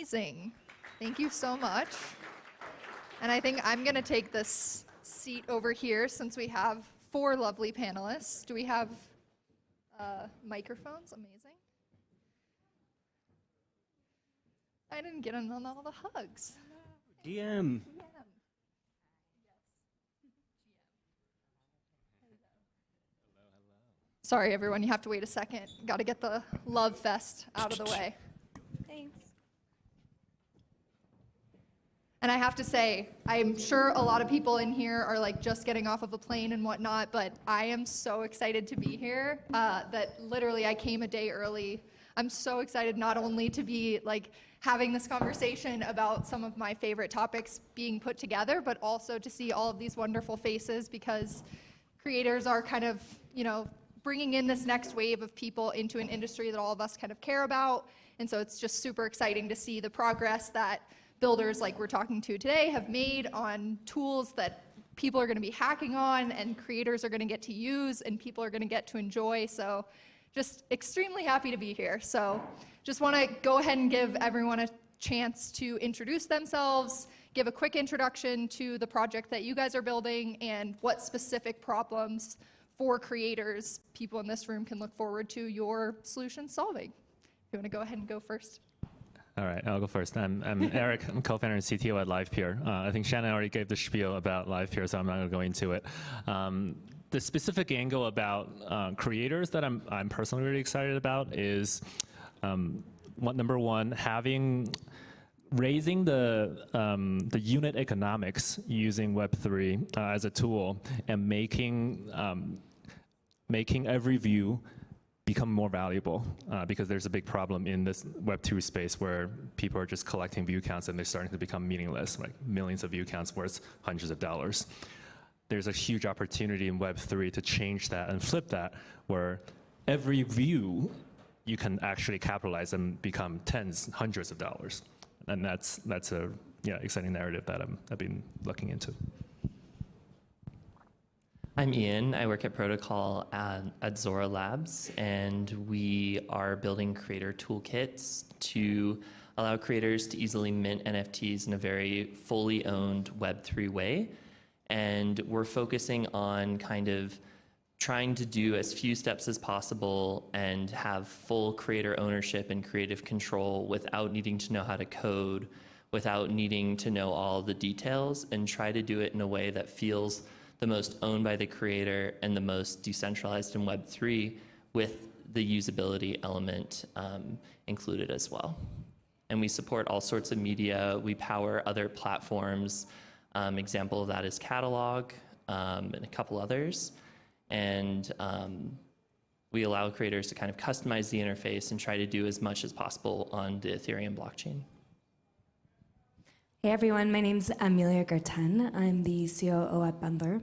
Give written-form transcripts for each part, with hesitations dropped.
Amazing. Thank you so much. And I think I'm going to take this seat over here since we have 4 lovely panelists. Do we have microphones? Amazing. I didn't get in on all the hugs. GM. Sorry, everyone, you have to wait a second. Got to get the love fest out of the way. Thanks. And I have to say, I'm sure a lot of people in here are like just getting off of a plane and whatnot, but I am so excited to be here that literally I came a day early. I'm so excited not only to be like having this conversation about some of my favorite topics being put together, but also to see all of these wonderful faces, because creators are kind of, you know, bringing in this next wave of people into an industry that all of us kind of care about. And so it's just super exciting to see the progress that builders like we're talking to today have made on tools that people are going to be hacking on and creators are going to get to use and people are going to get to enjoy. So just extremely happy to be here. So just want to go ahead and give everyone a chance to introduce themselves, give a quick introduction to the project that you guys are building and what specific problems for creators people in this room can look forward to your solution solving. You want to go ahead and go first? All right, I'll go first. I'm Eric. I'm co-founder and CTO at Livepeer. I think Shannon already gave the spiel about Livepeer, so I'm not going to go into it. The specific angle about creators that I'm personally really excited about is number one, raising the unit economics using Web3 as a tool and making every view become more valuable, because there's a big problem in this Web2 space where people are just collecting view counts and they're starting to become meaningless, like millions of view counts worth hundreds of dollars. There's a huge opportunity in Web3 to change that and flip that, where every view you can actually capitalize and become tens, hundreds of dollars. And that's a exciting narrative that I've been looking into. I'm Iain. I work at Protocol at ZORA Labs, and we are building creator toolkits to allow creators to easily mint NFTs in a very fully owned Web3 way. And we're focusing on kind of trying to do as few steps as possible and have full creator ownership and creative control without needing to know how to code, without needing to know all the details, and try to do it in a way that feels the most owned by the creator and the most decentralized in Web3, with the usability element included as well. And we support all sorts of media. We power other platforms. Example of that is Catalog and a couple others. And we allow creators to kind of customize the interface and try to do as much as possible on the Ethereum blockchain. Hey everyone, my name's Amelia Guertin. I'm the COO at Bundlr.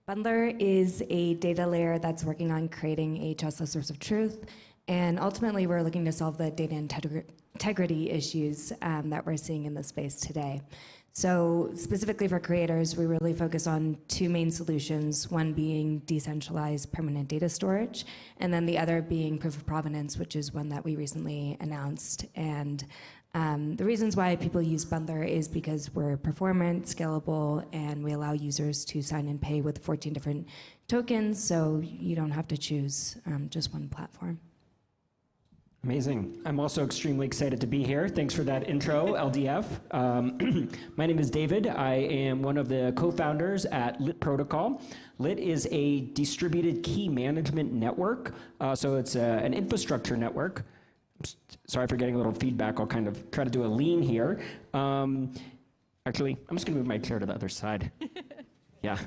Bundlr is a data layer that's working on creating a trustless source of truth, and ultimately we're looking to solve the data integrity issues that we're seeing in the space today. So specifically for creators, we really focus on 2 main solutions, one being decentralized permanent data storage, and then the other being proof of provenance, which is one that we recently announced. And the reasons why people use Bundlr is because we're performant, scalable, and we allow users to sign and pay with 14 different tokens, so you don't have to choose just one platform. Amazing. I'm also extremely excited to be here. Thanks for that intro, LDF. My name is David. I am one of the co-founders at Lit Protocol. Lit is a distributed key management network, so it's an infrastructure network. Sorry for getting a little feedback. I'll kind of try to do a lean here. Actually, I'm just going to move my chair to the other side. Yeah.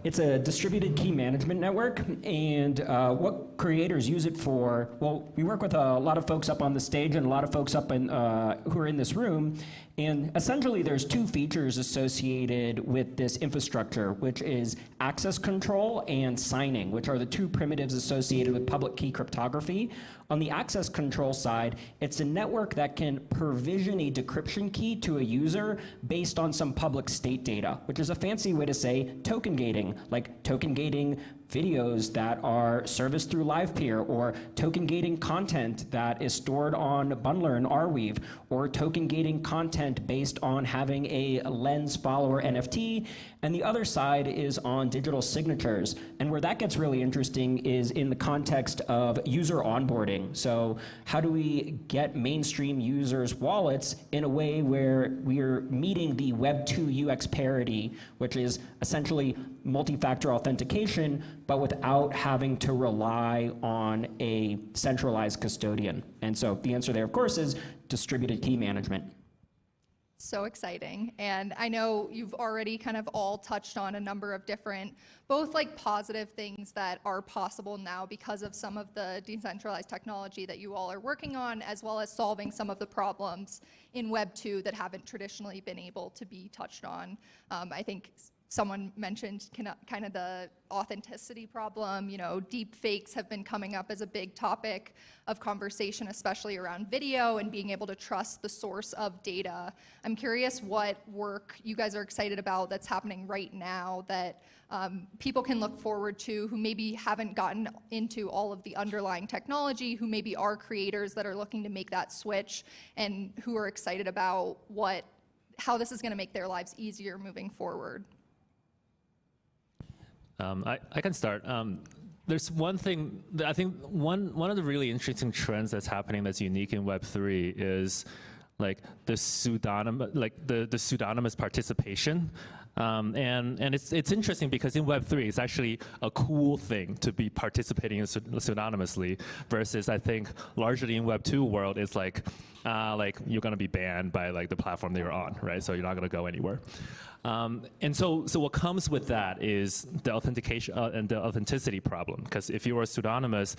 It's a distributed key management network, and what creators use it for, well, we work with a lot of folks up on the stage and a lot of folks up in, who are in this room, and essentially there's 2 features associated with this infrastructure, which is access control and signing, which are the 2 primitives associated with public key cryptography. On the access control side, it's a network that can provision a decryption key to a user based on some public state data, which is a fancy way to say token gating, like token gating videos that are serviced through Livepeer, or token gating content that is stored on Bundlr and Arweave, or token gating content based on having a lens follower NFT. And the other side is on digital signatures. And where that gets really interesting is in the context of user onboarding. So how do we get mainstream users' wallets in a way where we're meeting the Web2 UX parity, which is essentially multi-factor authentication, but without having to rely on a centralized custodian? And so the answer there, of course, is distributed key management. So exciting. And I know you've already kind of all touched on a number of different, both like positive things that are possible now because of some of the decentralized technology that you all are working on, as well as solving some of the problems in Web 2 that haven't traditionally been able to be touched on. I think someone mentioned kind of the authenticity problem. You know, deep fakes have been coming up as a big topic of conversation, especially around video and being able to trust the source of data. I'm curious what work you guys are excited about that's happening right now that people can look forward to, who maybe haven't gotten into all of the underlying technology, who maybe are creators that are looking to make that switch, and who are excited about how this is going to make their lives easier moving forward. I can start. There's one thing that I think one of the really interesting trends that's happening that's unique in Web3 is like the pseudonymous participation. And it's interesting because in Web3 it's actually a cool thing to be participating pseudonymously, versus I think largely in Web2 world it's like you're going to be banned by like the platform that you're on, right? So you're not going to go anywhere. And so what comes with that is the authentication and the authenticity problem. Because if you are a pseudonymous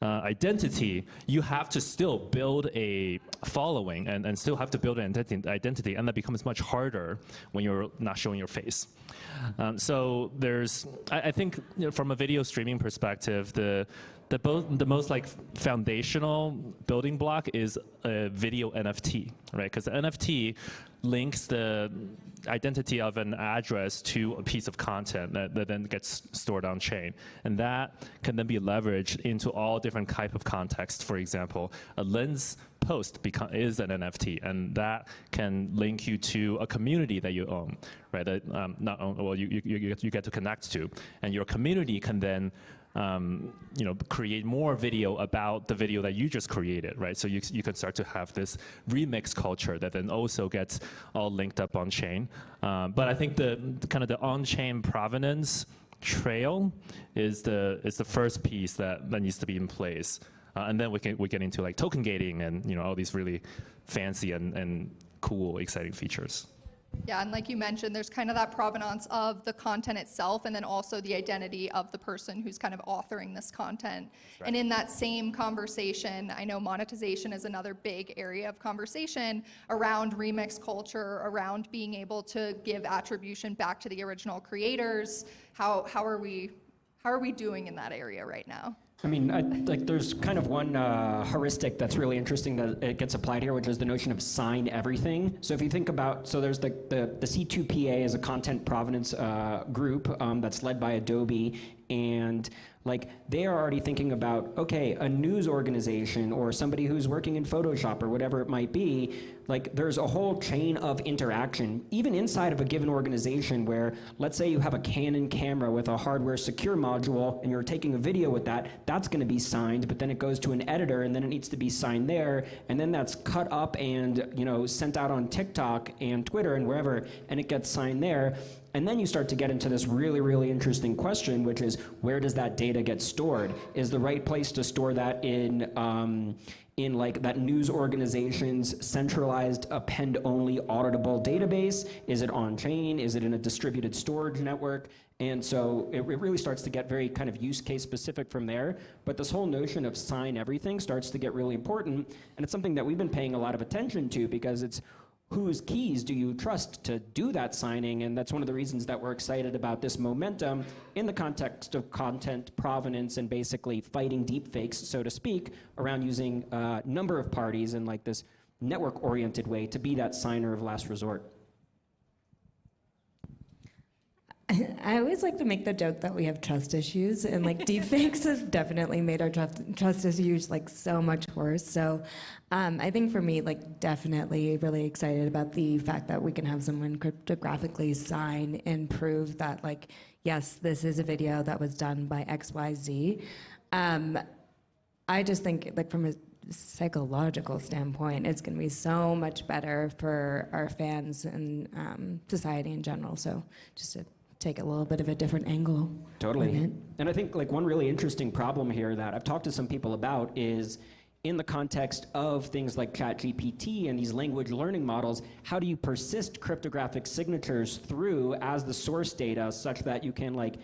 identity, you have to still build a following and still have to build an identity, and that becomes much harder when you're not showing your face. So I think, you know, from a video streaming perspective, the most like foundational building block is a video NFT, right? Because the NFT links the identity of an address to a piece of content that then gets stored on chain, and that can then be leveraged into all different type of contexts. For example, a lens post is an NFT, and that can link you to a community that you own, right? That you get to connect to, and your community can then create more video about the video that you just created, right? So you can start to have this remix culture that then also gets all linked up on chain. But I think the kind of the on-chain provenance trail is the first piece that needs to be in place, and then we get into like token gating and all these really fancy and cool, exciting features. Yeah, and like you mentioned, there's kind of that provenance of the content itself, and then also the identity of the person who's kind of authoring this content. Right. And in that same conversation, I know monetization is another big area of conversation around remix culture, around being able to give attribution back to the original creators. How are we doing in that area right now? I mean, there's kind of one heuristic that's really interesting that it gets applied here, which is the notion of sign everything. So if you think about, so there's the C2PA is a content provenance group that's led by Adobe, and like they are already thinking about, okay, a news organization or somebody who's working in Photoshop or whatever it might be, like there's a whole chain of interaction, even inside of a given organization where, let's say you have a Canon camera with a hardware secure module and you're taking a video with that, that's gonna be signed, but then it goes to an editor and then it needs to be signed there, and then that's cut up and sent out on TikTok and Twitter and wherever, and it gets signed there. And then you start to get into this really, really interesting question, which is, where does that data get stored? Is the right place to store that in like that news organization's centralized append-only auditable database? Is it on-chain? Is it in a distributed storage network? And so it really starts to get very kind of use case specific from there. But this whole notion of sign everything starts to get really important. And it's something that we've been paying a lot of attention to, because it's, whose keys do you trust to do that signing? And that's one of the reasons that we're excited about this momentum in the context of content provenance and basically fighting deepfakes, so to speak, around using a number of parties in like this network-oriented way to be that signer of last resort. I always like to make the joke that we have trust issues, and like deepfakes have definitely made our trust issues like so much worse. So I think for me, like definitely really excited about the fact that we can have someone cryptographically sign and prove that like, yes, this is a video that was done by XYZ. I just think like from a psychological standpoint, it's going to be so much better for our fans and society in general. So just to take a little bit of a different angle. Totally. And I think like one really interesting problem here that I've talked to some people about is in the context of things like ChatGPT and these language learning models, how do you persist cryptographic signatures through as the source data such that you can like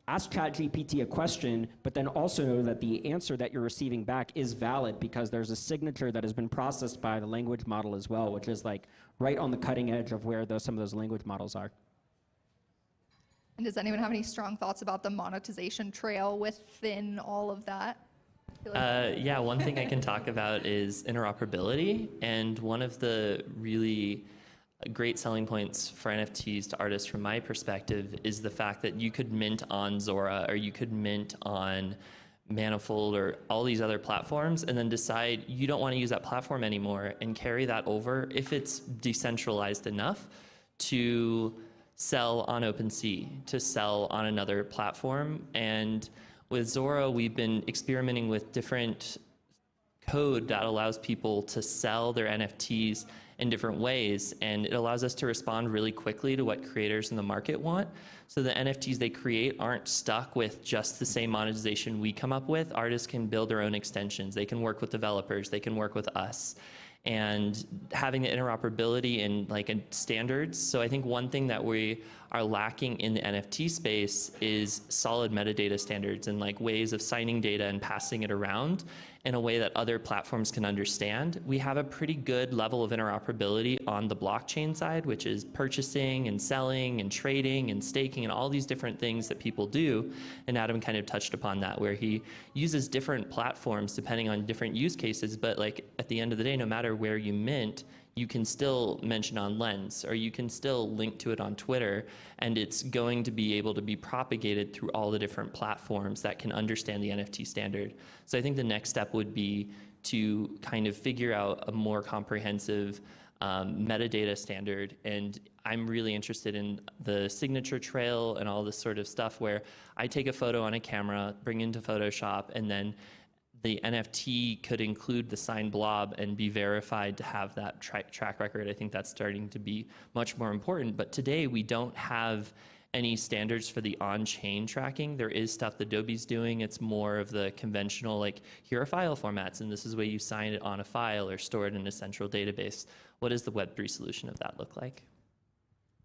ask ChatGPT a question, but then also know that the answer that you're receiving back is valid because there's a signature that has been processed by the language model as well, which is like right on the cutting edge of where some of those language models are. And does anyone have any strong thoughts about the monetization trail within all of that? Yeah, one thing I can talk about is interoperability. And one of the really great selling points for NFTs to artists from my perspective is the fact that you could mint on ZORA or you could mint on Manifold or all these other platforms and then decide you don't want to use that platform anymore and carry that over if it's decentralized enough to sell on OpenSea, to sell on another platform. And with ZORA, we've been experimenting with different code that allows people to sell their NFTs in different ways, and it allows us to respond really quickly to what creators in the market want. So the NFTs they create aren't stuck with just the same monetization we come up with. Artists can build their own extensions. They can work with developers. They can work with us. And having the interoperability and like standards. So I think one thing that we are lacking in the NFT space is solid metadata standards and like ways of signing data and passing it around in a way that other platforms can understand. We have a pretty good level of interoperability on the blockchain side, which is purchasing and selling and trading and staking and all these different things that people do. And Adam kind of touched upon that, where he uses different platforms depending on different use cases. But like at the end of the day, no matter where you mint, you can still mention on Lens, or you can still link to it on Twitter, and it's going to be able to be propagated through all the different platforms that can understand the NFT standard. So I think the next step would be to kind of figure out a more comprehensive metadata standard. And I'm really interested in the signature trail and all this sort of stuff where I take a photo on a camera, bring it into Photoshop, and then the NFT could include the signed blob and be verified to have that track record. I think that's starting to be much more important. But today we don't have any standards for the on-chain tracking. There is stuff that Adobe's doing. It's more of the conventional, like, here are file formats, and this is where you sign it on a file or store it in a central database. What does the Web3 solution of that look like?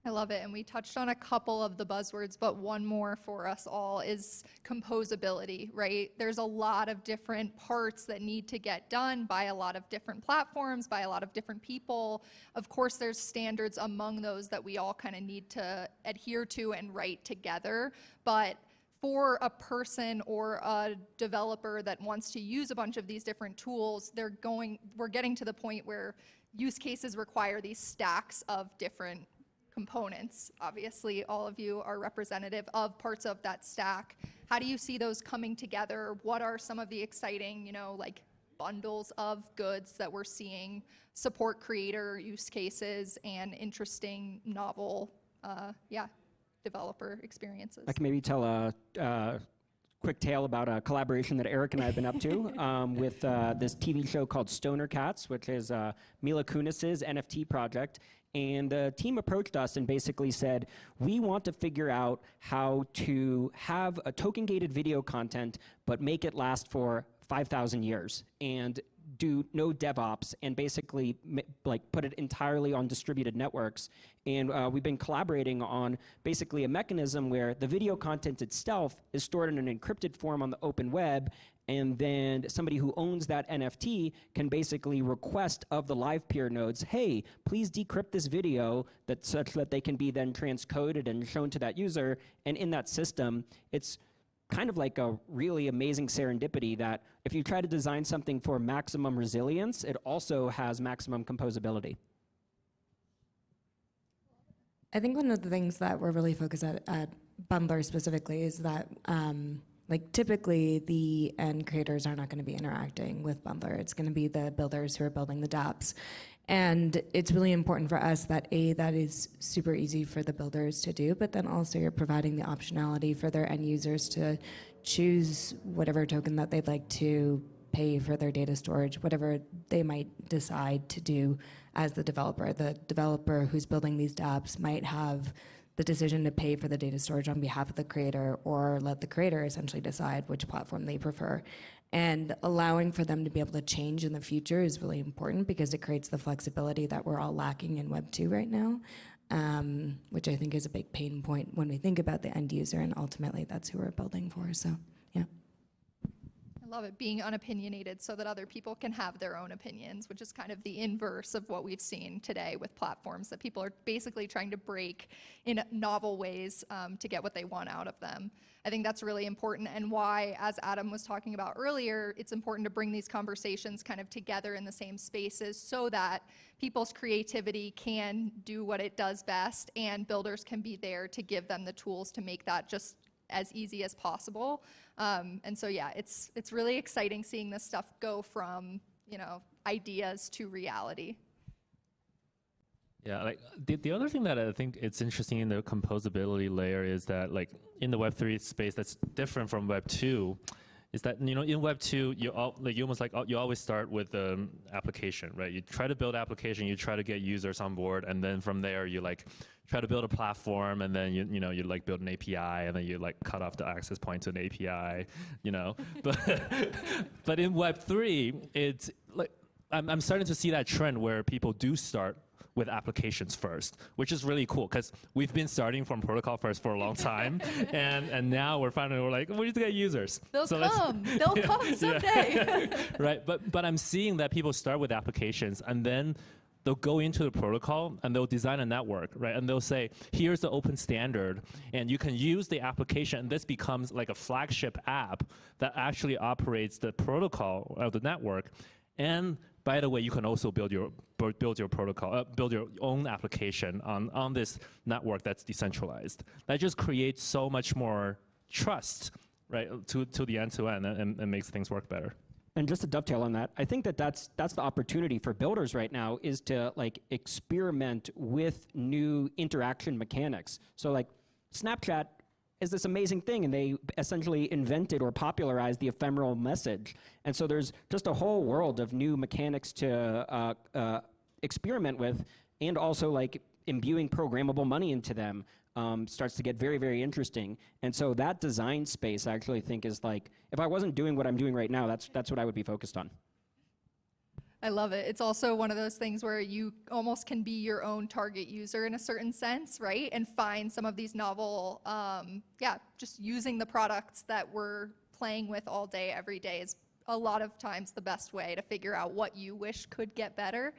I love it. And we touched on a couple of the buzzwords, but one more for us all is composability, right? There's a lot of different parts that need to get done by a lot of different platforms, by a lot of different people. Of course, there's standards among those that we all kind of need to adhere to and write together. But for a person or a developer that wants to use a bunch of these different tools, we're getting to the point where use cases require these stacks of different components. Obviously, all of you are representative of parts of that stack. How do you see those coming together? What are some of the exciting, like bundles of goods that we're seeing support creator use cases and interesting novel, developer experiences? I can maybe tell a quick tale about a collaboration that Eric and I have been up to with this TV show called Stoner Cats, which is Mila Kunis's NFT project. And the team approached us and basically said, we want to figure out how to have a token-gated video content, but make it last for 5,000 years and do no DevOps and basically put it entirely on distributed networks. And we've been collaborating on basically a mechanism where the video content itself is stored in an encrypted form on the open web, and then somebody who owns that NFT can basically request of the Livepeer nodes, hey, please decrypt this video such that they can be then transcoded and shown to that user. And in that system, it's kind of like a really amazing serendipity that if you try to design something for maximum resilience, it also has maximum composability. I think one of the things that we're really focused at Bundlr specifically is that like typically the end creators are not going to be interacting with Bundlr. It's going to be the builders who are building the dApps. And it's really important for us that that is super easy for the builders to do, but then also you're providing the optionality for their end users to choose whatever token that they'd like to pay for their data storage, whatever they might decide to do as the developer. The developer who's building these dApps might have the decision to pay for the data storage on behalf of the creator, or let the creator essentially decide which platform they prefer. And allowing for them to be able to change in the future is really important because it creates the flexibility that we're all lacking in Web 2 right now, which I think is a big pain point when we think about the end user, and ultimately that's who we're building for, so yeah. I love it, being unopinionated so that other people can have their own opinions, which is kind of the inverse of what we've seen today with platforms, that people are basically trying to break in novel ways to get what they want out of them. I think that's really important, and why, as Adam was talking about earlier, it's important to bring these conversations kind of together in the same spaces so that people's creativity can do what it does best, and builders can be there to give them the tools to make that just as easy as possible. And so yeah, it's really exciting seeing this stuff go from, you know, ideas to reality. Yeah, like the other thing that I think it's interesting in the composability layer is that, like, in the Web3 space that's different from Web 2 is that, you know, in Web 2 you always start with the application, right? You try to build application, you try to get users on board, and then from there you like try to build a platform, and then you like build an API, and then you like cut off the access point to an API, you know. But in Web 3, it's like I'm starting to see that trend where people do start with applications first, which is really cool because we've been starting from protocol first for a long time, and now we're like, we need to get users. They'll come someday. Yeah. Right, but I'm seeing that people start with applications, and then they'll go into the protocol and they'll design a network, right? And they'll say, here's the open standard, and you can use the application, and this becomes like a flagship app that actually operates the protocol of the network. And by the way, you can also build your protocol, build your own application on this network that's decentralized. That just creates so much more trust, right, to the end-to-end, and makes things work better. And just to dovetail on that, I think that's the opportunity for builders right now, is to like experiment with new interaction mechanics. So like Snapchat is this amazing thing, and they essentially invented or popularized the ephemeral message. And so there's just a whole world of new mechanics to experiment with, and also like imbuing programmable money into them starts to get very, very interesting. And so that design space, I actually think, is like, if I wasn't doing what I'm doing right now, that's what I would be focused on. I love it. It's also one of those things where you almost can be your own target user in a certain sense, right? And find some of these novel, just using the products that we're playing with all day, every day is a lot of times the best way to figure out what you wish could get better.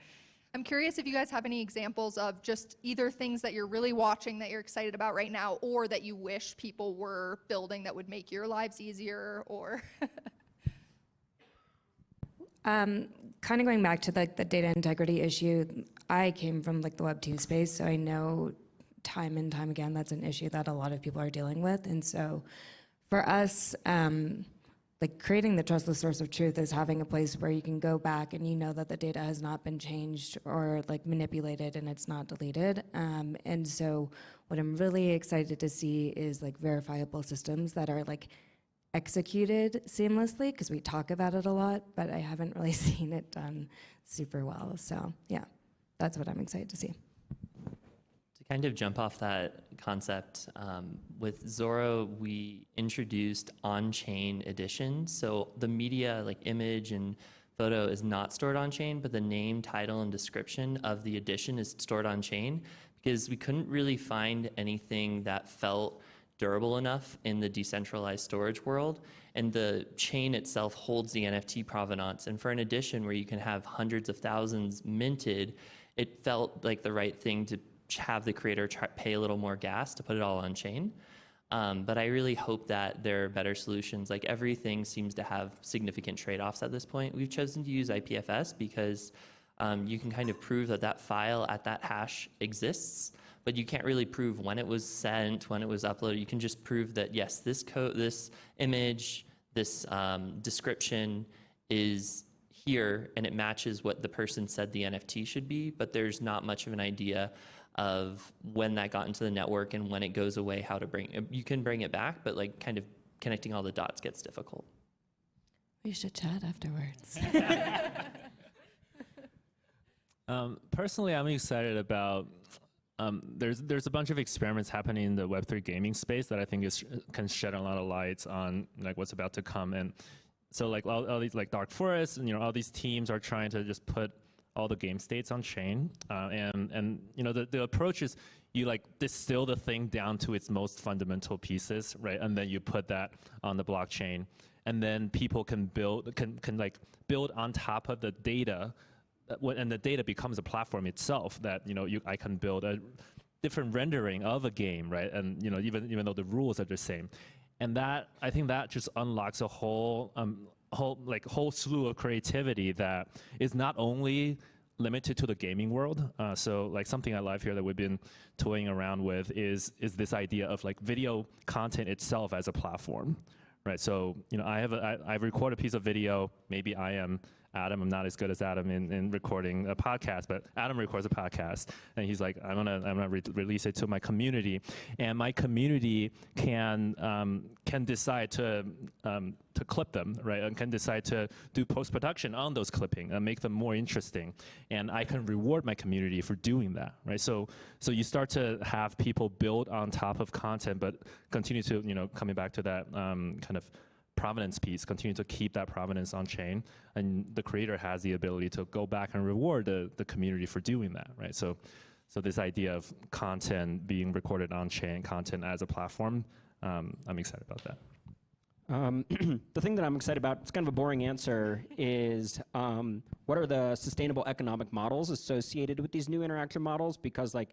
I'm curious if you guys have any examples of just either things that you're really watching that you're excited about right now, or that you wish people were building that would make your lives easier, or... Kind of going back to the data integrity issue, I came from like the Web 2 space, so I know time and time again that's an issue that a lot of people are dealing with. And so for us, like creating the trustless source of truth is having a place where you can go back and you know that the data has not been changed or like manipulated and it's not deleted. And so what I'm really excited to see is like verifiable systems that are like executed seamlessly, because we talk about it a lot, but I haven't really seen it done super well. So yeah, that's what I'm excited to see. To kind of jump off that concept, with ZORA, we introduced on-chain editions. So the media, like image and photo, is not stored on-chain, but the name, title, and description of the edition is stored on-chain, because we couldn't really find anything that felt durable enough in the decentralized storage world, and the chain itself holds the NFT provenance. And for an edition where you can have hundreds of thousands minted, it felt like the right thing to have the creator pay a little more gas to put it all on chain. But I really hope that there are better solutions. Like, everything seems to have significant trade-offs at this point. We've chosen to use IPFS because you can kind of prove that that file at that hash exists, but you can't really prove when it was sent, when it was uploaded. You can just prove that, yes, this code, this image, this description is here, and it matches what the person said the NFT should be, but there's not much of an idea of when that got into the network and when it goes away, how to bring it. You can bring it back, but like kind of connecting all the dots gets difficult. We should chat afterwards. Personally, I'm excited about, there's a bunch of experiments happening in the Web3 gaming space that I think can shed a lot of light on like what's about to come. And so like all these like dark forests and, all these teams are trying to just put all the game states on chain. And the approach is you like distill the thing down to its most fundamental pieces, right? And then you put that on the blockchain. And then people can build on top of the data, and the data becomes a platform itself that I can build a different rendering of a game, right? And even though the rules are the same, and that I think that just unlocks a whole slew of creativity that is not only limited to the gaming world. So like something at Livepeer that we've been toying around with is this idea of like video content itself as a platform. Right, so I record a piece of video. Maybe I am Adam. I'm not as good as Adam in recording a podcast, but Adam records a podcast, and he's like, I'm gonna release it to my community, and my community can decide to clip them, right, and can decide to do post-production on those clipping and make them more interesting, and I can reward my community for doing that, right? So you start to have people build on top of content, but continue to coming back to that kind of provenance piece, continue to keep that provenance on chain, and the creator has the ability to go back and reward the community for doing that, right? So this idea of content being recorded on chain, content as a platform, I'm excited about that. The thing that I'm excited about, it's kind of a boring answer, is what are the sustainable economic models associated with these new interaction models? Because like,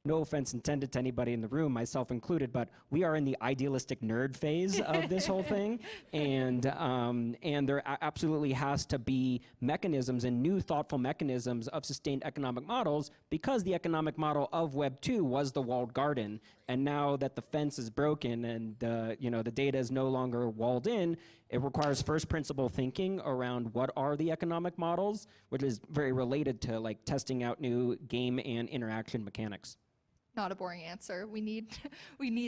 no offense intended to anybody in the room, myself included, but we are in the idealistic nerd phase of this whole thing, and there absolutely has to be mechanisms and new thoughtful mechanisms of sustained economic models, because the economic model of Web 2 was the walled garden, and now that the fence is broken and the data is no longer walled in, it requires first principle thinking around what are the economic models, which is very related to like testing out new game and interaction mechanics. Not a boring answer. We need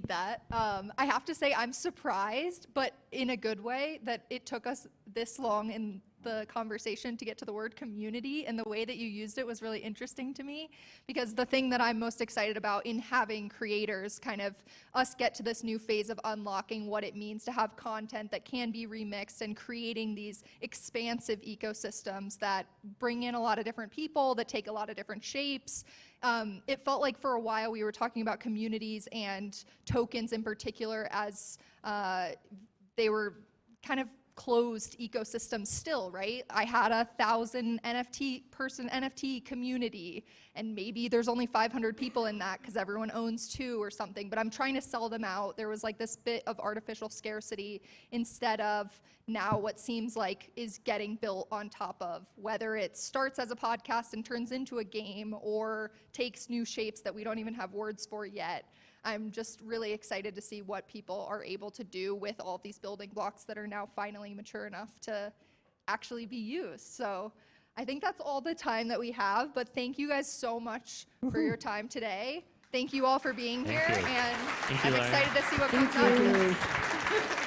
that. I have to say I'm surprised, but in a good way, that it took us this long in the conversation to get to the word community, and the way that you used it was really interesting to me, because the thing that I'm most excited about in having creators kind of us get to this new phase of unlocking what it means to have content that can be remixed and creating these expansive ecosystems that bring in a lot of different people, that take a lot of different shapes. It felt like for a while we were talking about communities and tokens in particular as they were kind of closed ecosystems still, right? I had 1,000 NFT community, and maybe there's only 500 people in that because everyone owns 2 or something, but I'm trying to sell them out. There was like this bit of artificial scarcity instead of now what seems like is getting built on top of, whether it starts as a podcast and turns into a game or takes new shapes that we don't even have words for yet. I'm just really excited to see what people are able to do with all of these building blocks that are now finally mature enough to actually be used. So I think that's all the time that we have, but thank you guys so much for your time today. Thank you all for being here, and I'm excited to see what comes up.